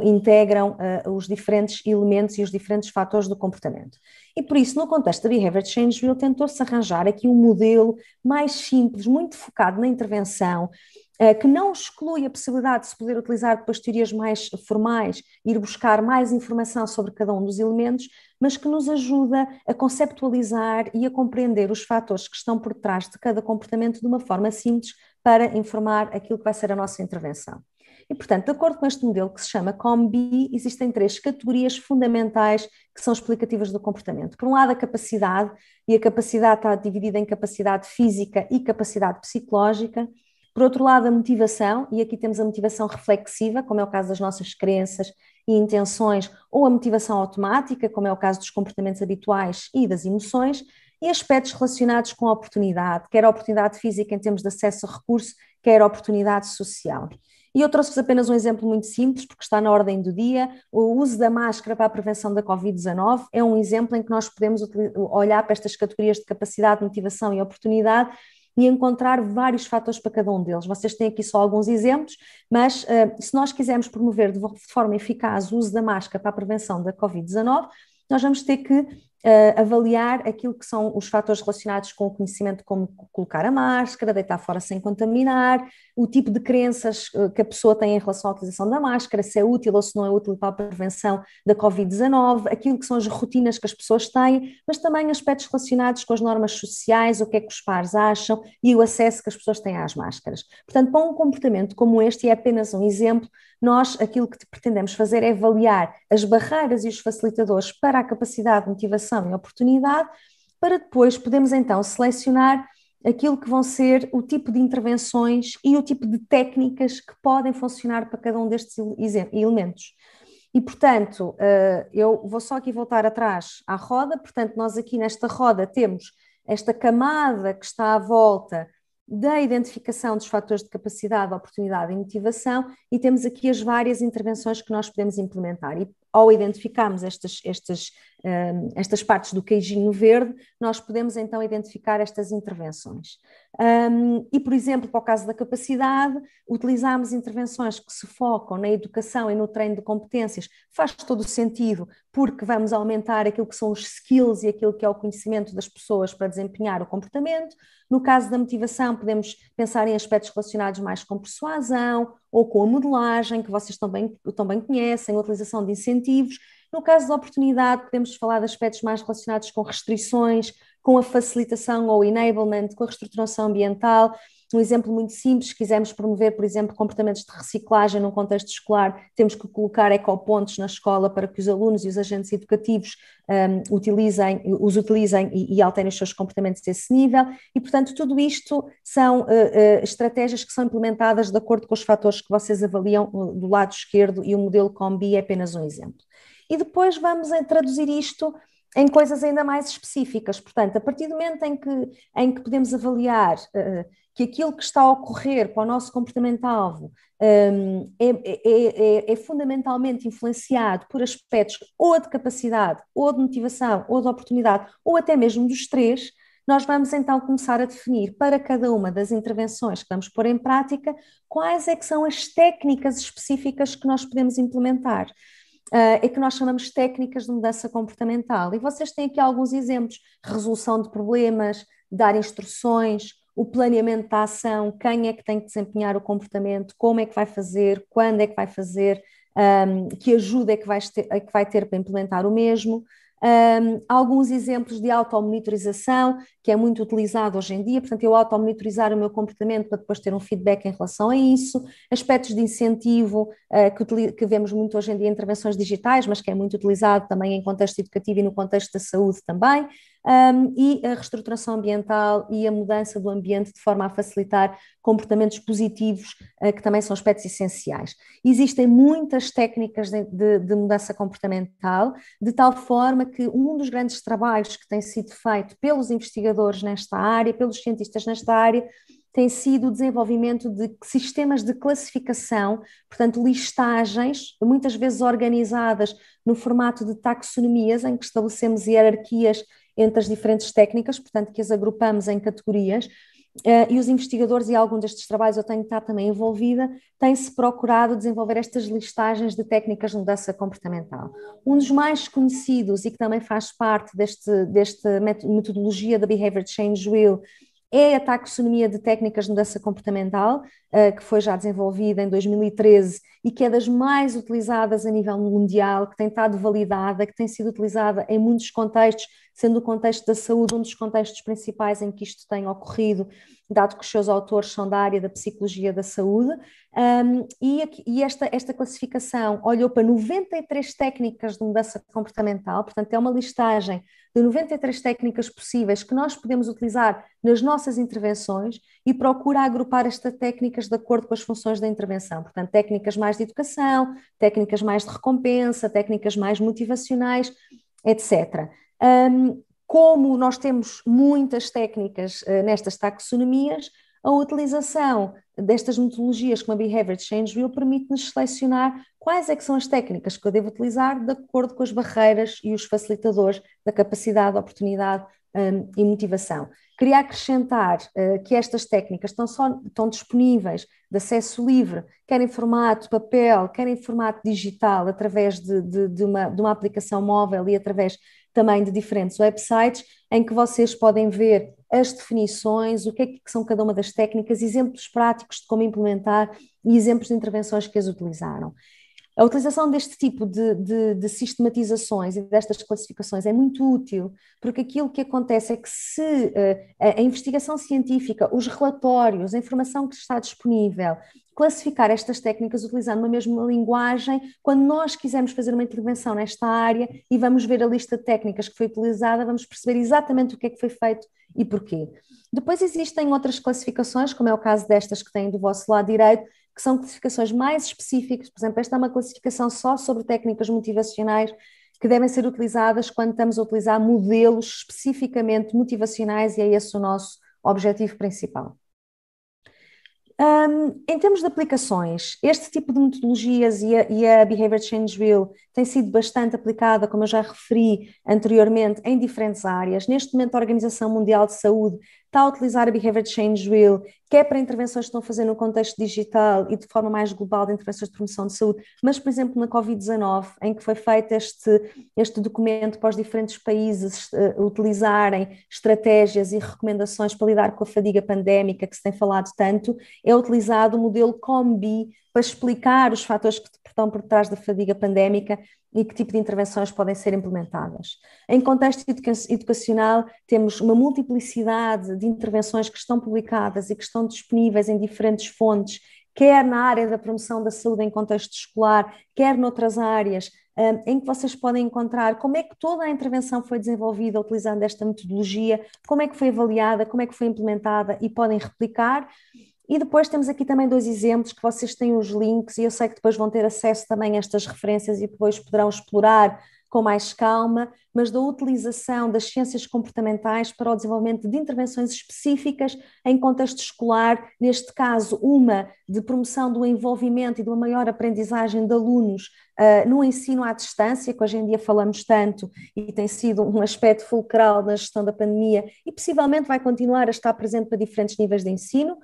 integram os diferentes elementos e os diferentes fatores do comportamento. E por isso, no contexto da Behavior Change Wheel, tentou-se arranjar aqui um modelo mais simples, muito focado na intervenção, que não exclui a possibilidade de se poder utilizar depois teorias mais formais, ir buscar mais informação sobre cada um dos elementos, mas que nos ajuda a conceptualizar e a compreender os fatores que estão por trás de cada comportamento de uma forma simples para informar aquilo que vai ser a nossa intervenção. E, portanto, de acordo com este modelo que se chama COM-B, existem 3 categorias fundamentais que são explicativas do comportamento. Por um lado, a capacidade, e a capacidade está dividida em capacidade física e capacidade psicológica. Por outro lado, a motivação, e aqui temos a motivação reflexiva, como é o caso das nossas crenças e intenções, ou a motivação automática, como é o caso dos comportamentos habituais e das emoções, e aspectos relacionados com a oportunidade, quer a oportunidade física em termos de acesso a recurso, quer a oportunidade social. E eu trouxe-vos apenas um exemplo muito simples, porque está na ordem do dia. O uso da máscara para a prevenção da Covid-19 é um exemplo em que nós podemos olhar para estas categorias de capacidade, motivação e oportunidade e encontrar vários fatores para cada um deles. Vocês têm aqui só alguns exemplos, mas se nós quisermos promover de forma eficaz o uso da máscara para a prevenção da Covid-19, nós vamos ter que avaliar aquilo que são os fatores relacionados com o conhecimento de como colocar a máscara, deitar fora sem contaminar, o tipo de crenças que a pessoa tem em relação à utilização da máscara, se é útil ou se não é útil para a prevenção da Covid-19, aquilo que são as rotinas que as pessoas têm, mas também aspectos relacionados com as normas sociais, o que é que os pares acham e o acesso que as pessoas têm às máscaras. Portanto, para um comportamento como este, e é apenas um exemplo, nós aquilo que pretendemos fazer é avaliar as barreiras e os facilitadores para a capacidade, motivação e oportunidade, para depois podermos então selecionar aquilo que vão ser o tipo de intervenções e o tipo de técnicas que podem funcionar para cada um destes elementos. E, portanto, eu vou só aqui voltar atrás à roda. Portanto, nós aqui nesta roda temos esta camada que está à volta da identificação dos fatores de capacidade, oportunidade e motivação, e temos aqui as várias intervenções que nós podemos implementar. E ao identificarmos estas partes do queijinho verde, nós podemos então identificar estas intervenções. E, por exemplo, para o caso da capacidade, utilizamos intervenções que se focam na educação e no treino de competências. Faz todo o sentido, porque vamos aumentar aquilo que são os skills e aquilo que é o conhecimento das pessoas para desempenhar o comportamento. No caso da motivação, podemos pensar em aspectos relacionados mais com persuasão ou com a modelagem, que vocês também conhecem, a utilização de incentivos. No caso da oportunidade, podemos falar de aspectos mais relacionados com restrições, com a facilitação ou enablement, com a reestruturação ambiental. Um exemplo muito simples, se quisermos promover, por exemplo, comportamentos de reciclagem num contexto escolar, temos que colocar ecopontos na escola para que os alunos e os agentes educativos os utilizem e alterem os seus comportamentos desse nível. E, portanto, tudo isto são estratégias que são implementadas de acordo com os fatores que vocês avaliam do lado esquerdo, e o modelo COM-B é apenas um exemplo. E depois vamos traduzir isto em coisas ainda mais específicas. Portanto, a partir do momento em que podemos avaliar que aquilo que está a ocorrer para o nosso comportamento-alvo é fundamentalmente influenciado por aspectos ou de capacidade, ou de motivação, ou de oportunidade, ou até mesmo dos três, nós vamos então começar a definir para cada uma das intervenções que vamos pôr em prática quais é que são as técnicas específicas que nós podemos implementar. É que nós chamamos técnicas de mudança comportamental. E vocês têm aqui alguns exemplos: resolução de problemas, dar instruções, o planeamento da ação, quem é que tem que desempenhar o comportamento, como é que vai fazer, quando é que vai fazer, que ajuda é que vai ter para implementar o mesmo. Alguns exemplos de automonitorização, que é muito utilizado hoje em dia. Portanto, eu automonitorizar o meu comportamento para depois ter um feedback em relação a isso. Aspectos de incentivo, que vemos muito hoje em dia em intervenções digitais, mas que é muito utilizado também em contexto educativo e no contexto da saúde também. e a reestruturação ambiental e a mudança do ambiente de forma a facilitar comportamentos positivos, que também são aspectos essenciais. Existem muitas técnicas de mudança comportamental, de tal forma que um dos grandes trabalhos que tem sido feito pelos investigadores nesta área, pelos cientistas nesta área, tem sido o desenvolvimento de sistemas de classificação, portanto, listagens, muitas vezes organizadas no formato de taxonomias, em que estabelecemos hierarquias entre as diferentes técnicas, portanto, que as agrupamos em categorias, e os investigadores, e algum destes trabalhos eu tenho estado também envolvida, têm-se procurado desenvolver estas listagens de técnicas de mudança comportamental. Um dos mais conhecidos e que também faz parte desta metodologia da Behavior Change Wheel é a taxonomia de técnicas de mudança comportamental, que foi já desenvolvida em 2013 e que é das mais utilizadas a nível mundial, que tem estado validada, que tem sido utilizada em muitos contextos, sendo o contexto da saúde um dos contextos principais em que isto tem ocorrido, dado que os seus autores são da área da psicologia da saúde, e esta classificação olhou para 93 técnicas de mudança comportamental, portanto é uma listagem de 93 técnicas possíveis que nós podemos utilizar nas nossas intervenções e procura agrupar estas técnicas de acordo com as funções da intervenção, portanto técnicas mais de educação, técnicas mais de recompensa, técnicas mais motivacionais, etc. Como nós temos muitas técnicas nestas taxonomias, a utilização destas metodologias como a Behavior Change Wheel permite-nos selecionar quais é que são as técnicas que eu devo utilizar de acordo com as barreiras e os facilitadores da capacidade, oportunidade e motivação. Queria acrescentar que estas técnicas estão disponíveis de acesso livre, quer em formato papel, quer em formato digital, através de uma aplicação móvel e através também de diferentes websites, em que vocês podem ver as definições, o que é que são cada uma das técnicas, exemplos práticos de como implementar e exemplos de intervenções que as utilizaram. A utilização deste tipo de sistematizações e destas classificações é muito útil, porque aquilo que acontece é que se a investigação científica, os relatórios, a informação que está disponível, classificar estas técnicas utilizando uma mesma linguagem, quando nós quisermos fazer uma intervenção nesta área e vamos ver a lista de técnicas que foi utilizada, vamos perceber exatamente o que é que foi feito e porquê. Depois existem outras classificações, como é o caso destas que têm do vosso lado direito, que são classificações mais específicas. Por exemplo, esta é uma classificação só sobre técnicas motivacionais que devem ser utilizadas quando estamos a utilizar modelos especificamente motivacionais, e é esse o nosso objetivo principal. Em termos de aplicações, este tipo de metodologias e a Behavior Change Wheel tem sido bastante aplicada, como eu já referi anteriormente, em diferentes áreas. Neste momento, a Organização Mundial de Saúde está a utilizar a Behavior Change Wheel, quer para intervenções que estão a fazer no contexto digital e de forma mais global de intervenções de promoção de saúde, mas, por exemplo, na Covid-19, em que foi feito este documento para os diferentes países utilizarem estratégias e recomendações para lidar com a fadiga pandémica, que se tem falado tanto, é utilizado o modelo COM-B para explicar os fatores que estão por trás da fadiga pandémica e que tipo de intervenções podem ser implementadas. Em contexto educacional, temos uma multiplicidade de intervenções que estão publicadas e que estão disponíveis em diferentes fontes, quer na área da promoção da saúde em contexto escolar, quer noutras áreas, em que vocês podem encontrar como é que toda a intervenção foi desenvolvida utilizando esta metodologia, como é que foi avaliada, como é que foi implementada, e podem replicar. E depois temos aqui também 2 exemplos que vocês têm os links, e eu sei que depois vão ter acesso também a estas referências e depois poderão explorar com mais calma, mas da utilização das ciências comportamentais para o desenvolvimento de intervenções específicas em contexto escolar, neste caso uma de promoção do envolvimento e de uma maior aprendizagem de alunos no ensino à distância, que hoje em dia falamos tanto e tem sido um aspecto fulcral na gestão da pandemia e possivelmente vai continuar a estar presente para diferentes níveis de ensino.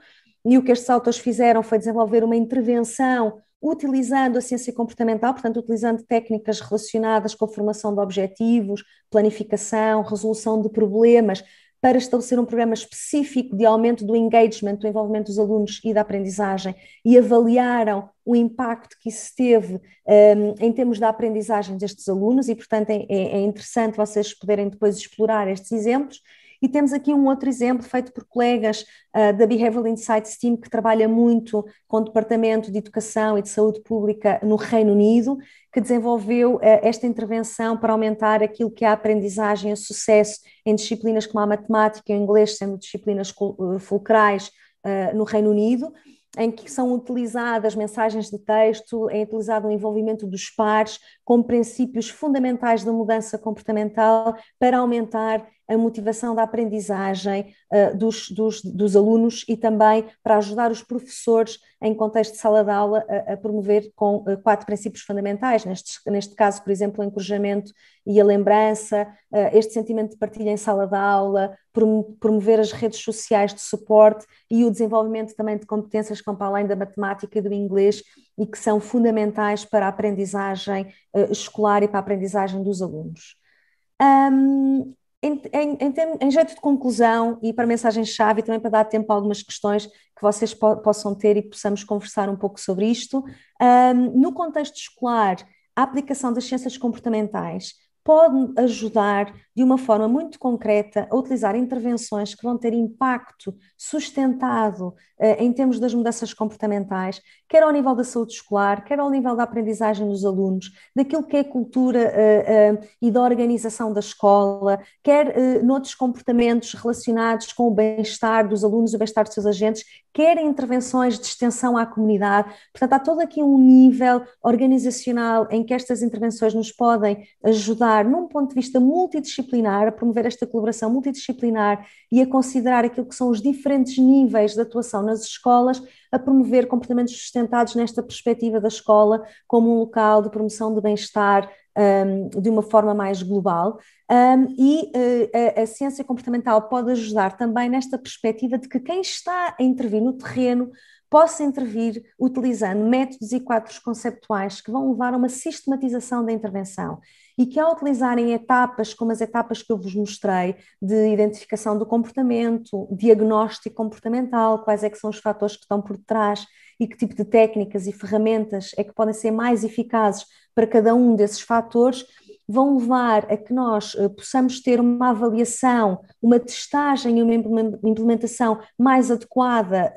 E o que estes autores fizeram foi desenvolver uma intervenção utilizando a ciência comportamental, portanto, utilizando técnicas relacionadas com a formação de objetivos, planificação, resolução de problemas, para estabelecer um programa específico de aumento do engagement, do envolvimento dos alunos e da aprendizagem, e avaliaram o impacto que isso teve em termos da aprendizagem destes alunos, e, portanto, é interessante vocês poderem depois explorar estes exemplos. E temos aqui um outro exemplo feito por colegas da Behavioral Insights Team, que trabalha muito com o Departamento de Educação e de Saúde Pública no Reino Unido, que desenvolveu esta intervenção para aumentar aquilo que é a aprendizagem e o sucesso em disciplinas como a matemática e o inglês, sendo disciplinas fulcrais no Reino Unido, em que são utilizadas mensagens de texto, é utilizado o envolvimento dos pares como princípios fundamentais da mudança comportamental para aumentar a motivação da aprendizagem dos alunos e também para ajudar os professores em contexto de sala de aula a promover com 4 princípios fundamentais, neste caso, por exemplo, o encorajamento e a lembrança, este sentimento de partilha em sala de aula, promover as redes sociais de suporte e o desenvolvimento também de competências que vão para além da matemática e do inglês e que são fundamentais para a aprendizagem escolar e para a aprendizagem dos alunos. Em jeito de conclusão e para mensagem-chave, e também para dar tempo a algumas questões que vocês possam ter e possamos conversar um pouco sobre isto, no contexto escolar, a aplicação das ciências comportamentais pode ajudar de uma forma muito concreta a utilizar intervenções que vão ter impacto sustentado em termos das mudanças comportamentais, quer ao nível da saúde escolar, quer ao nível da aprendizagem dos alunos, daquilo que é cultura e da organização da escola, quer noutros comportamentos relacionados com o bem-estar dos alunos e o bem-estar dos seus agentes, quer em intervenções de extensão à comunidade. Portanto, há todo aqui um nível organizacional em que estas intervenções nos podem ajudar, num ponto de vista multidisciplinar, a promover esta colaboração multidisciplinar e a considerar aquilo que são os diferentes níveis de atuação nas escolas, a promover comportamentos sustentados nesta perspectiva da escola como um local de promoção de bem-estar de uma forma mais global. A ciência comportamental pode ajudar também nesta perspectiva de que quem está a intervir no terreno possa intervir utilizando métodos e quadros conceptuais que vão levar a uma sistematização da intervenção e que, ao utilizarem etapas como as etapas que eu vos mostrei de identificação do comportamento, diagnóstico comportamental, quais é que são os fatores que estão por detrás e que tipo de técnicas e ferramentas é que podem ser mais eficazes para cada um desses fatores, vão levar a que nós possamos ter uma avaliação, uma testagem e uma implementação mais adequada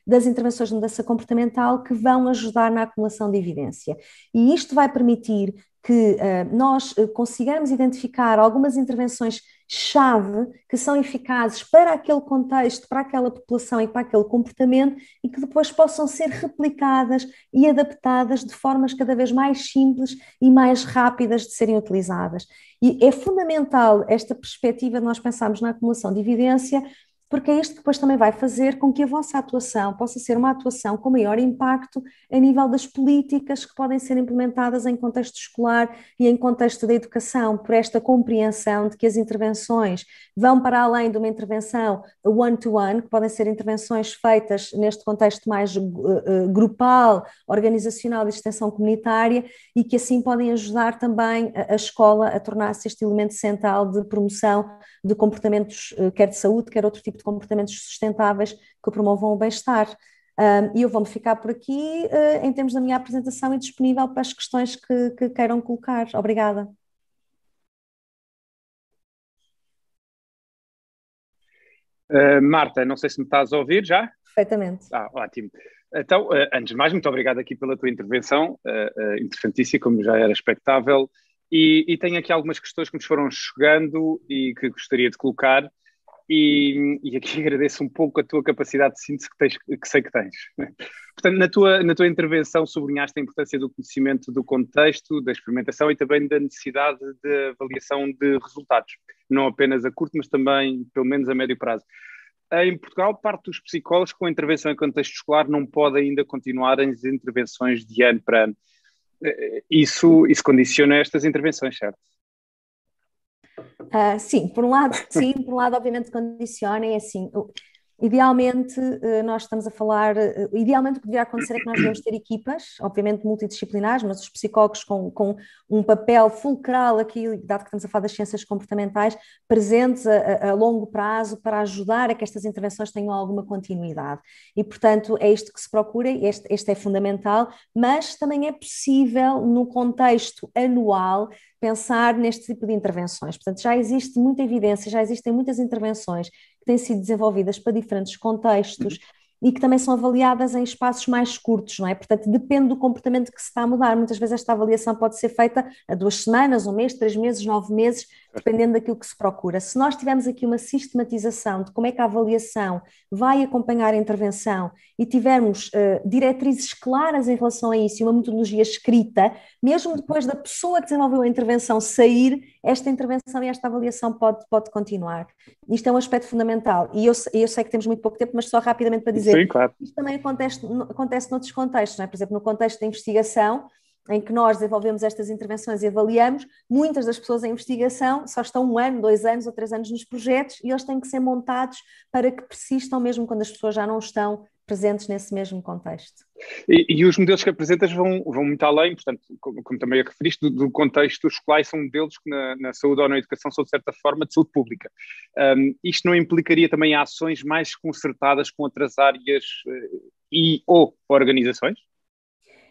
das intervenções de mudança comportamental que vão ajudar na acumulação de evidência. E isto vai permitir que nós consigamos identificar algumas intervenções-chave que são eficazes para aquele contexto, para aquela população e para aquele comportamento e que depois possam ser replicadas e adaptadas de formas cada vez mais simples e mais rápidas de serem utilizadas. E é fundamental esta perspectiva de nós pensarmos na acumulação de evidência, porque é isto que depois também vai fazer com que a vossa atuação possa ser uma atuação com maior impacto a nível das políticas que podem ser implementadas em contexto escolar e em contexto da educação, por esta compreensão de que as intervenções vão para além de uma intervenção one-to-one, que podem ser intervenções feitas neste contexto mais grupal, organizacional de extensão comunitária e que assim podem ajudar também a escola a tornar-se este elemento central de promoção de comportamentos, quer de saúde, quer outro tipo de comportamentos sustentáveis que promovam o bem-estar. E eu vou-me ficar por aqui em termos da minha apresentação e disponível para as questões que queiram colocar. Obrigada. Marta, não sei se me estás a ouvir já? Perfeitamente. Ótimo. Então, antes de mais, muito obrigado aqui pela tua intervenção, interessantíssima, como já era expectável, e tenho aqui algumas questões que nos foram chegando e que gostaria de colocar. E aqui agradeço um pouco a tua capacidade de síntese que sei que tens. Portanto, na tua intervenção sublinhaste a importância do conhecimento do contexto, da experimentação e também da necessidade de avaliação de resultados, não apenas a curto, mas também, pelo menos, a médio prazo. Em Portugal, parte dos psicólogos com a intervenção em contexto escolar não pode ainda continuar as intervenções de ano para ano. Isso condiciona estas intervenções, certo? Sim, por um lado obviamente condiciona, é assim, Idealmente, nós estamos a falar, idealmente o que deveria acontecer é que nós devemos ter equipas, obviamente multidisciplinares, mas os psicólogos com um papel fulcral aqui, dado que estamos a falar das ciências comportamentais, presentes a longo prazo para ajudar a que estas intervenções tenham alguma continuidade. E, portanto, é isto que se procura, este é fundamental, mas também é possível, no contexto anual, pensar neste tipo de intervenções. Portanto, já existe muita evidência, já existem muitas intervenções que têm sido desenvolvidas para diferentes contextos e que também são avaliadas em espaços mais curtos, não é? Portanto, depende do comportamento que se está a mudar. Muitas vezes esta avaliação pode ser feita a 2 semanas, 1 mês, 3 meses, 9 meses, dependendo daquilo que se procura. Se nós tivermos aqui uma sistematização de como é que a avaliação vai acompanhar a intervenção e tivermos diretrizes claras em relação a isso e uma metodologia escrita, mesmo depois da pessoa que desenvolveu a intervenção sair, esta intervenção e esta avaliação pode continuar. Isto é um aspecto fundamental e eu sei que temos muito pouco tempo, mas só rapidamente para dizer, sim, claro. Isto também acontece noutros contextos, não é? Por exemplo, no contexto da investigação, em que nós desenvolvemos estas intervenções e avaliamos, muitas das pessoas em investigação só estão 1 ano, 2 anos ou 3 anos nos projetos e eles têm que ser montados para que persistam mesmo quando as pessoas já não estão presentes nesse mesmo contexto. E os modelos que apresentas vão muito além, portanto, como também referiste, do contexto escolar, e são modelos que na saúde ou na educação são, de certa forma, de saúde pública. Isto não implicaria também ações mais concertadas com outras áreas ou organizações?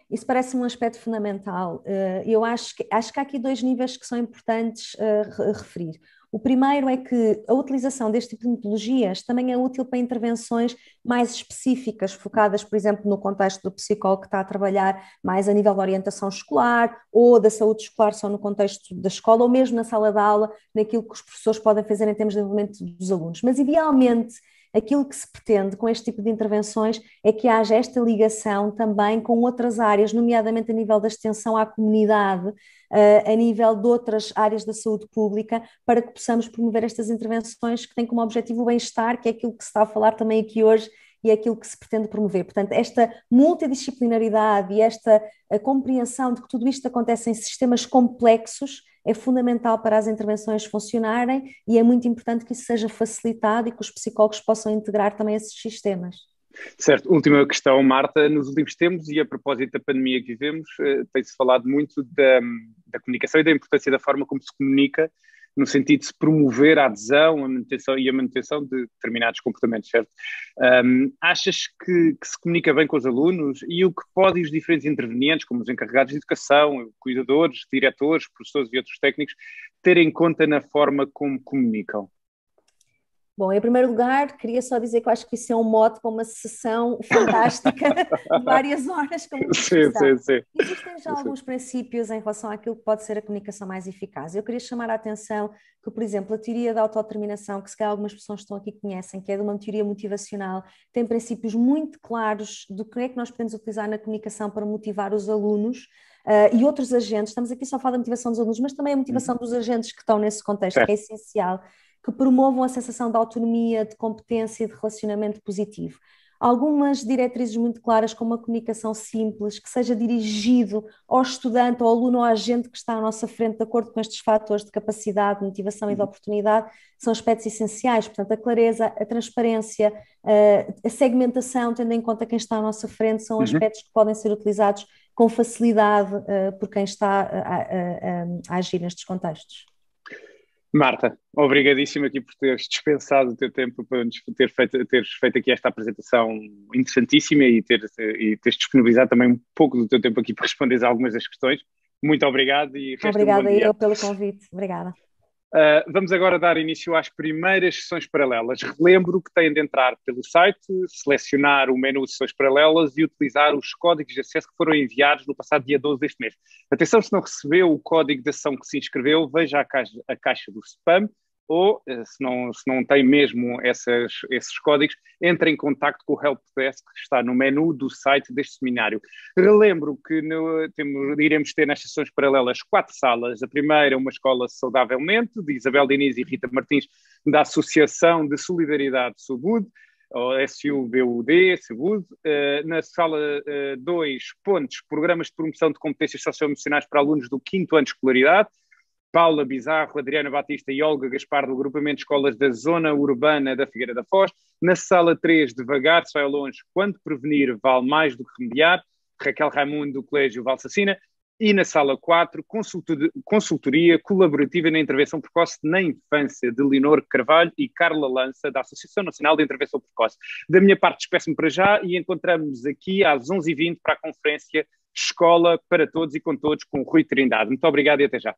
Isso parece um aspecto fundamental. Eu acho que há aqui 2 níveis que são importantes referir. O primeiro é que a utilização deste tipo de metodologias também é útil para intervenções mais específicas, focadas, por exemplo, no contexto do psicólogo que está a trabalhar mais a nível da orientação escolar ou da saúde escolar só no contexto da escola ou mesmo na sala de aula, naquilo que os professores podem fazer em termos de desenvolvimento dos alunos. Mas, idealmente, aquilo que se pretende com este tipo de intervenções é que haja esta ligação também com outras áreas, nomeadamente a nível da extensão à comunidade, a nível de outras áreas da saúde pública, para que possamos promover estas intervenções que têm como objetivo o bem-estar, que é aquilo que se está a falar também aqui hoje e é aquilo que se pretende promover. Portanto, esta multidisciplinaridade e esta compreensão de que tudo isto acontece em sistemas complexos é fundamental para as intervenções funcionarem e é muito importante que isso seja facilitado e que os psicólogos possam integrar também esses sistemas. Certo. Última questão, Marta. Nos últimos tempos, e a propósito da pandemia que vivemos, tem-se falado muito da comunicação e da importância da forma como se comunica, no sentido de se promover a adesão, a manutenção de determinados comportamentos, certo? Achas que se comunica bem com os alunos e o que podem os diferentes intervenientes, como os encarregados de educação, cuidadores, diretores, professores e outros técnicos, ter em conta na forma como comunicam? Bom, em primeiro lugar, queria só dizer que eu acho que isso é um mote para uma sessão fantástica de várias horas com muita discussão. Sim. Existem já alguns princípios em relação àquilo que pode ser a comunicação mais eficaz. Eu queria chamar a atenção que, por exemplo, a teoria da autodeterminação, que se calhar algumas pessoas que estão aqui conhecem, que é de uma teoria motivacional, tem princípios muito claros do que é que nós podemos utilizar na comunicação para motivar os alunos e outros agentes. Estamos aqui só a falar da motivação dos alunos, mas também a motivação dos agentes que estão nesse contexto, que é essencial, que promovam a sensação de autonomia, de competência e de relacionamento positivo. Algumas diretrizes muito claras, como a comunicação simples, que seja dirigido ao estudante, ao aluno, ao agente que está à nossa frente, de acordo com estes fatores de capacidade, de motivação e de oportunidade, são aspectos essenciais. Portanto, a clareza, a transparência, a segmentação, tendo em conta quem está à nossa frente, são aspectos que podem ser utilizados com facilidade por quem está a agir nestes contextos. Marta, obrigadíssimo aqui por teres dispensado o teu tempo para teres feito aqui esta apresentação interessantíssima e teres disponibilizado também um pouco do teu tempo aqui para responderes a algumas das questões. Muito obrigado e resta um bom dia. Obrigada eu pelo convite. Obrigada. Vamos agora dar início às primeiras sessões paralelas. Relembro que têm de entrar pelo site, selecionar o menu de sessões paralelas e utilizar os códigos de acesso que foram enviados no passado dia 12 deste mês. Atenção, se não recebeu o código de ação que se inscreveu, veja a caixa do spam ou, se não tem mesmo esses códigos, entre em contacto com o Helpdesk que está no menu do site deste seminário. Relembro que iremos ter nas sessões paralelas 4 salas. A primeira, uma escola saudavelmente, de Isabel Diniz e Rita Martins, da Associação de Solidariedade SUBUD, ou SUBUD, SUBUD. Na sala 2, Pontes, Programas de Promoção de Competências Socioemocionais para Alunos do 5º ano de Escolaridade. Paula Bizarro, Adriana Batista e Olga Gaspar, do agrupamento de escolas da Zona Urbana da Figueira da Foz. Na sala 3, devagar se vai longe, quando prevenir vale mais do que remediar, Raquel Raimundo, do Colégio Valsacina. E na sala 4, consultoria colaborativa na intervenção precoce na infância, de Leonor Carvalho e Carla Lança, da Associação Nacional de Intervenção Precoce. Da minha parte, despeço-me para já e encontramos aqui às 11h20 para a conferência Escola para Todos e com Todos, com o Rui Trindade. Muito obrigado e até já.